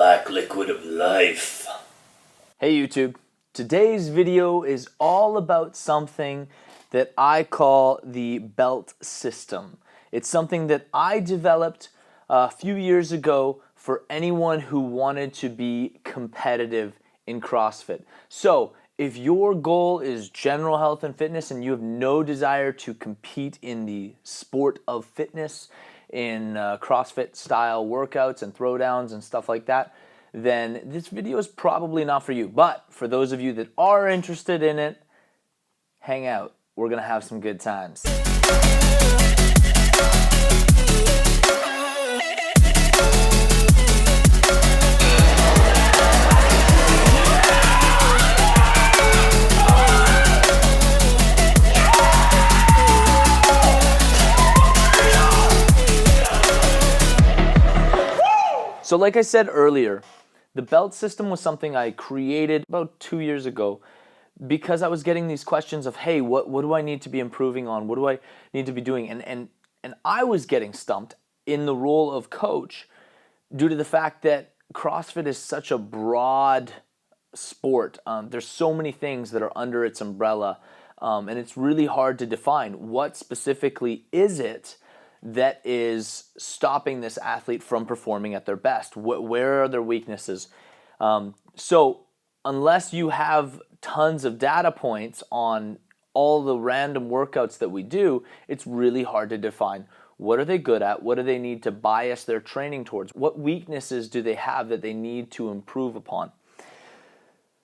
black liquid of life. Hey YouTube, today's video is all about something that I call the belt system. It's something that I developed a few years ago for anyone who wanted to be competitive in CrossFit. So if your goal is general health and fitness and you have no desire to compete in the sport of fitness, in CrossFit style workouts and throwdowns and stuff like that, then this video is probably not for you. But for those of you that are interested in it, hang out. We're gonna have some good times. So like I said earlier, the belt system was something I created about 2 years ago because I was getting these questions of, hey, what do I need to be improving on? What do I need to be doing? And I was getting stumped in the role of coach due to the fact that CrossFit is such a broad sport. There's so many things that are under its umbrella, and it's really hard to define what specifically is it that is stopping this athlete from performing at their best. Where are their weaknesses? So unless you have tons of data points on all the random workouts that we do, it's really hard to define what are they good at, what do they need to bias their training towards, what weaknesses do they have that they need to improve upon.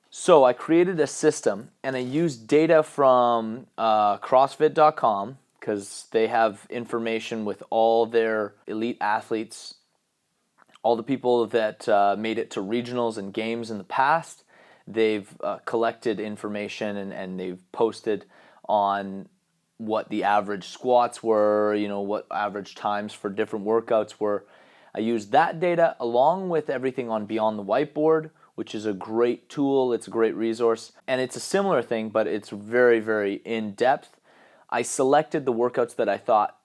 So I created a system and I used data from CrossFit.com because they have information with all their elite athletes, all the people that made it to regionals and games in the past. They've collected information and they've posted on what the average squats were, what average times for different workouts were. I used that data along with everything on Beyond the Whiteboard, which is a great tool. It's a great resource. And it's a similar thing, but it's very, very in-depth. I selected the workouts that I thought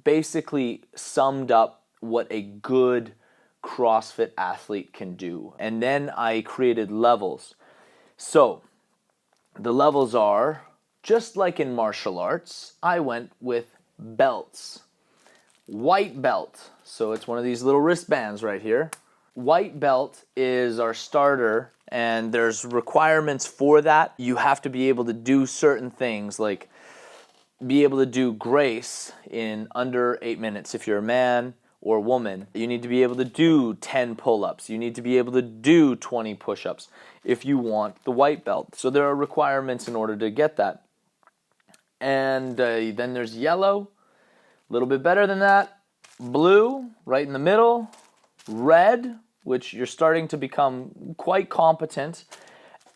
basically summed up what a good CrossFit athlete can do. And then I created levels. So the levels are, just like in martial arts, I went with belts. White belt, so it's one of these little wristbands right here. White belt is our starter, and there's requirements for that. You have to be able to do certain things, like be able to do grace in under 8 minutes. If you're a man or woman, you need to be able to do 10 pull-ups. You need to be able to do 20 push-ups if you want the white belt. So there are requirements in order to get that. And then there's yellow, a little bit better than that. Blue, right in the middle. Red, which you're starting to become quite competent.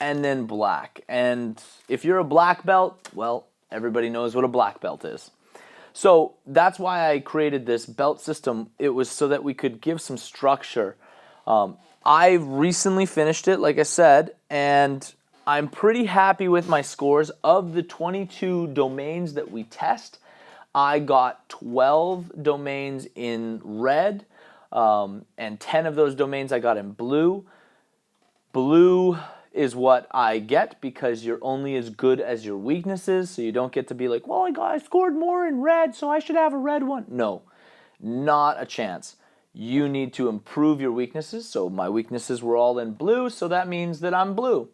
And then black. And if you're a black belt, well, everybody knows what a black belt is. So that's why I created this belt system. It was so that we could give some structure. I recently finished it, like I said, and I'm pretty happy with my scores. Of the 22 domains that we test, I got 12 domains in red, and 10 of those domains I got in blue. Blue is what I get because you're only as good as your weaknesses, so you don't get to be like, well, I scored more in red, so I should have a red one. No, not a chance. You need to improve your weaknesses, so my weaknesses were all in blue, so that means that I'm blue.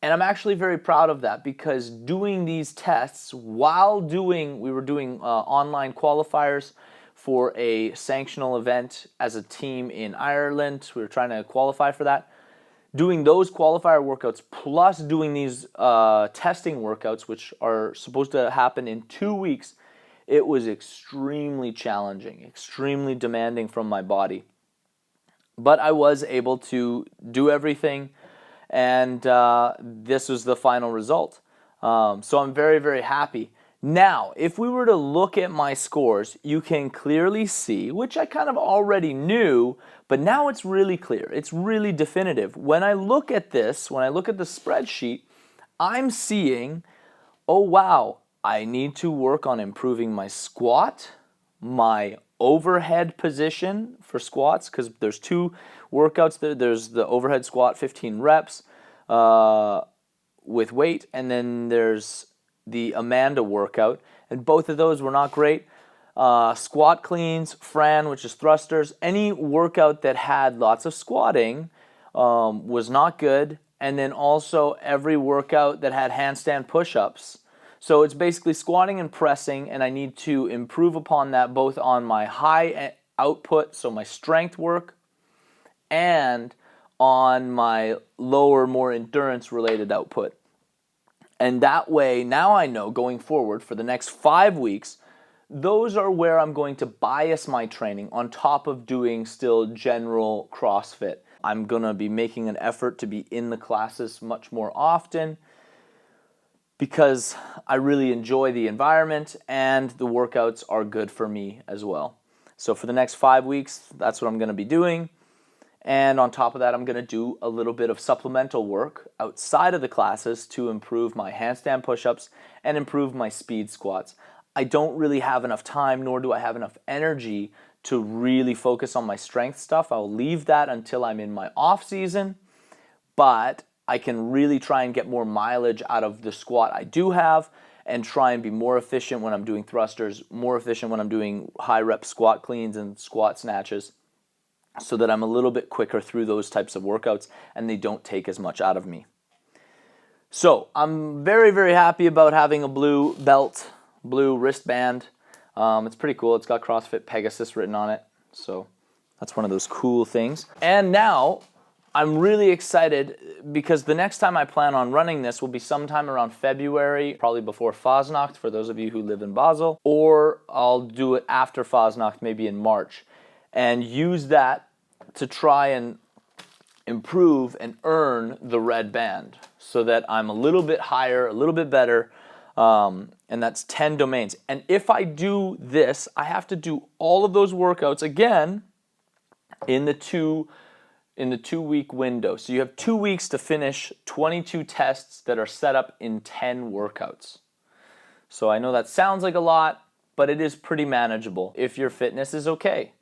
And I'm actually very proud of that because doing these tests while we were doing online qualifiers for a sanctional event as a team in Ireland. We were trying to qualify for that. Doing those qualifier workouts plus doing these testing workouts, which are supposed to happen in 2 weeks, it was extremely challenging, extremely demanding from my body. But I was able to do everything, and this was the final result. So I'm very, very happy. Now, if we were to look at my scores, you can clearly see, which I kind of already knew, but now it's really clear. It's really definitive. When I look at this, when I look at the spreadsheet, I'm seeing, oh wow, I need to work on improving my squat, my overhead position for squats, because there's two workouts there. There's the overhead squat, 15 reps with weight, and then there's the Amanda workout, and both of those were not great. Squat cleans, Fran, which is thrusters, any workout that had lots of squatting was not good, and then also every workout that had handstand push-ups. So it's basically squatting and pressing, and I need to improve upon that both on my high output, so my strength work, and on my lower, more endurance-related output. And that way, now I know going forward for the next 5 weeks, those are where I'm going to bias my training on top of doing still general CrossFit. I'm going to be making an effort to be in the classes much more often because I really enjoy the environment and the workouts are good for me as well. So for the next 5 weeks, that's what I'm going to be doing. And on top of that, I'm going to do a little bit of supplemental work outside of the classes to improve my handstand push-ups and improve my speed squats. I don't really have enough time, nor do I have enough energy to really focus on my strength stuff. I'll leave that until I'm in my off season, but I can really try and get more mileage out of the squat I do have and try and be more efficient when I'm doing thrusters, more efficient when I'm doing high rep squat cleans and squat snatches, so that I'm a little bit quicker through those types of workouts and they don't take as much out of me. So I'm very, very happy about having a blue belt, blue wristband. It's pretty cool. It's got CrossFit Pegasus written on it. So that's one of those cool things. And now I'm really excited because the next time I plan on running this will be sometime around February, probably before Fasnacht for those of you who live in Basel, or I'll do it after Fasnacht, maybe in March, and use that to try and improve and earn the red band so that I'm a little bit higher, a little bit better, and that's 10 domains. And if I do this, I have to do all of those workouts again in the 2-week window. So you have 2 weeks to finish 22 tests that are set up in 10 workouts. So I know that sounds like a lot, but it is pretty manageable if your fitness is okay.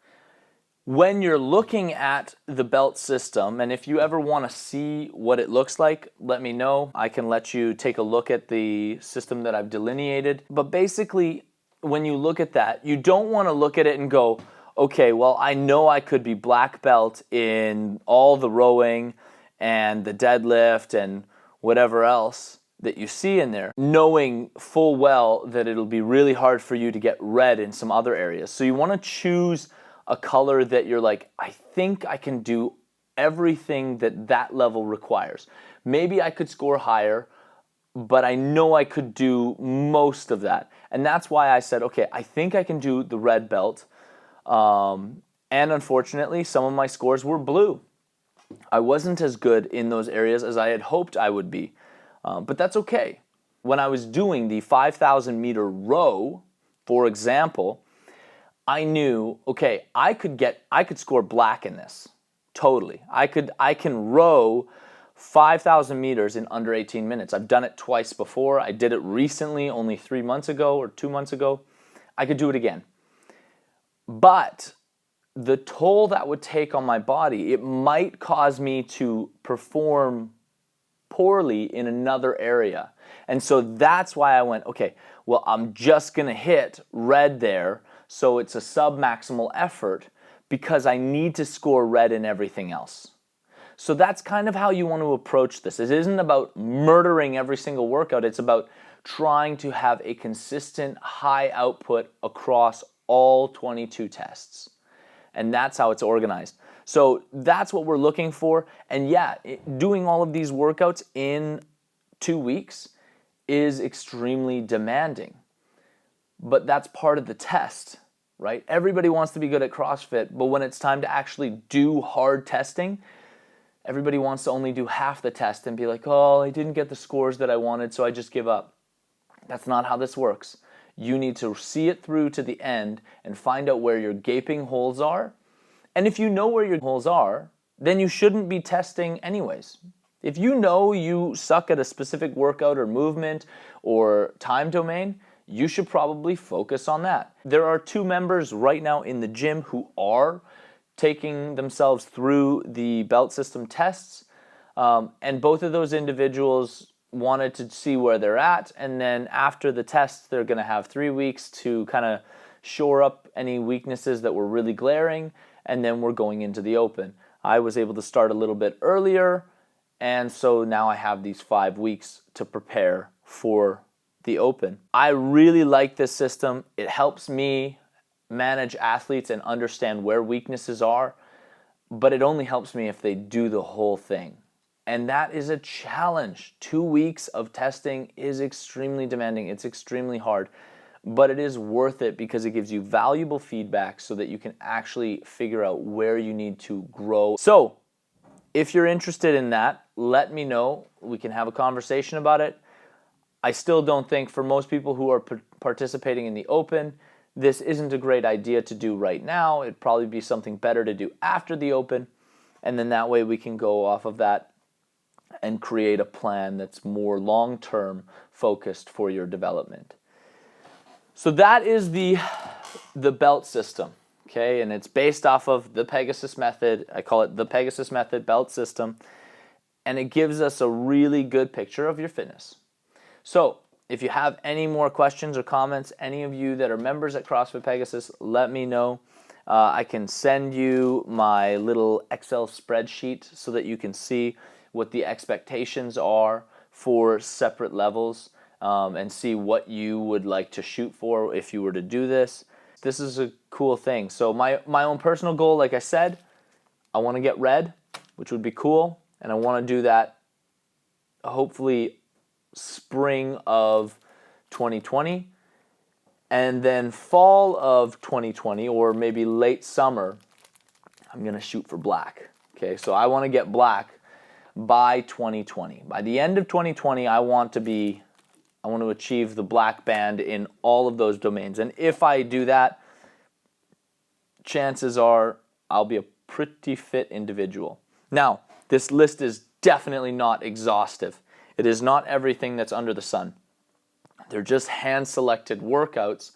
When you're looking at the belt system, and if you ever want to see what it looks like, let me know. I can let you take a look at the system that I've delineated. But basically, when you look at that, you don't want to look at it and go, okay, well, I know I could be black belt in all the rowing and the deadlift and whatever else that you see in there, knowing full well that it'll be really hard for you to get red in some other areas. So you want to choose a color that you're like, I think I can do everything that level requires. Maybe I could score higher, but I know I could do most of that. And that's why I said, okay, I think I can do the red belt. And unfortunately, some of my scores were blue. I wasn't as good in those areas as I had hoped I would be, but that's okay. When I was doing the 5,000 meter row, for example, I knew, okay, I could score black in this, totally. I can row 5,000 meters in under 18 minutes. I've done it twice before. I did it recently, only 3 months ago or 2 months ago. I could do it again. But the toll that would take on my body, it might cause me to perform poorly in another area. And so that's why I went, okay, well, I'm just gonna hit red there, so it's a sub-maximal effort because I need to score red in everything else. So that's kind of how you want to approach this. It isn't about murdering every single workout, it's about trying to have a consistent high output across all 22 tests. And that's how it's organized. So that's what we're looking for. And yeah, doing all of these workouts in 2 weeks is extremely demanding. But that's part of the test, right? Everybody wants to be good at CrossFit, but when it's time to actually do hard testing, everybody wants to only do half the test and be like, oh, I didn't get the scores that I wanted, so I just give up. That's not how this works. You need to see it through to the end and find out where your gaping holes are. And if you know where your holes are, then you shouldn't be testing anyways. If you know you suck at a specific workout or movement or time domain, you should probably focus on that. There are 2 members right now in the gym who are taking themselves through the belt system tests, and both of those individuals wanted to see where they're at, and then after the test they're going to have 3 weeks to kind of shore up any weaknesses that were really glaring, and then we're going into the open. I was able to start a little bit earlier, and so now I have these 5 weeks to prepare for the open. I really like this system. It helps me manage athletes and understand where weaknesses are, but it only helps me if they do the whole thing. And that is a challenge. 2 weeks of testing is extremely demanding. It's extremely hard, but it is worth it because it gives you valuable feedback so that you can actually figure out where you need to grow. So if you're interested in that, let me know. We can have a conversation about it. I still don't think for most people who are participating in the open, this isn't a great idea to do right now. It'd probably be something better to do after the open, and then that way we can go off of that and create a plan that's more long-term focused for your development. So that is the belt system, okay? And it's based off of the Pegasus method. I call it the Pegasus method belt system, and it gives us a really good picture of your fitness. So if you have any more questions or comments, any of you that are members at CrossFit Pegasus, let me know. I can send you my little Excel spreadsheet so that you can see what the expectations are for separate levels, and see what you would like to shoot for if you were to do this. This is a cool thing. So my own personal goal, like I said, I want to get red, which would be cool, and I want to do that hopefully spring of 2020, and then fall of 2020 or maybe late summer, I'm going to shoot for black. Okay, so I want to get black by 2020. By the end of 2020, I want to achieve the black band in all of those domains. And if I do that, chances are I'll be a pretty fit individual. Now, this list is definitely not exhaustive. It is not everything that's under the sun. They're just hand-selected workouts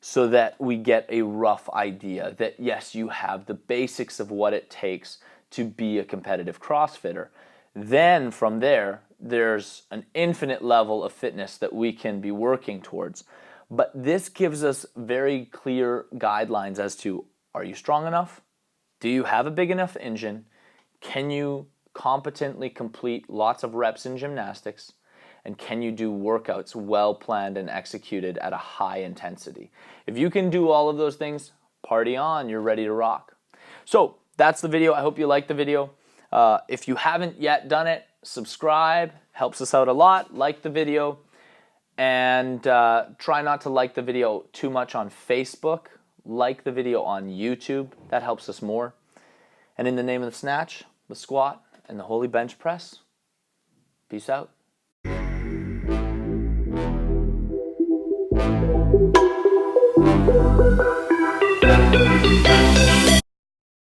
so that we get a rough idea that, yes, you have the basics of what it takes to be a competitive CrossFitter. Then from there, there's an infinite level of fitness that we can be working towards. But this gives us very clear guidelines as to, are you strong enough? Do you have a big enough engine? Can you competently complete lots of reps in gymnastics? And can you do workouts well planned and executed at a high intensity? If you can do all of those things, party on, you're ready to rock. So that's the video. I hope you liked the video. If you haven't yet done it, subscribe, helps us out a lot. Like the video, and try not to like the video too much on Facebook. Like the video on YouTube, that helps us more. And in the name of the snatch, the squat, and the holy bench press, peace out.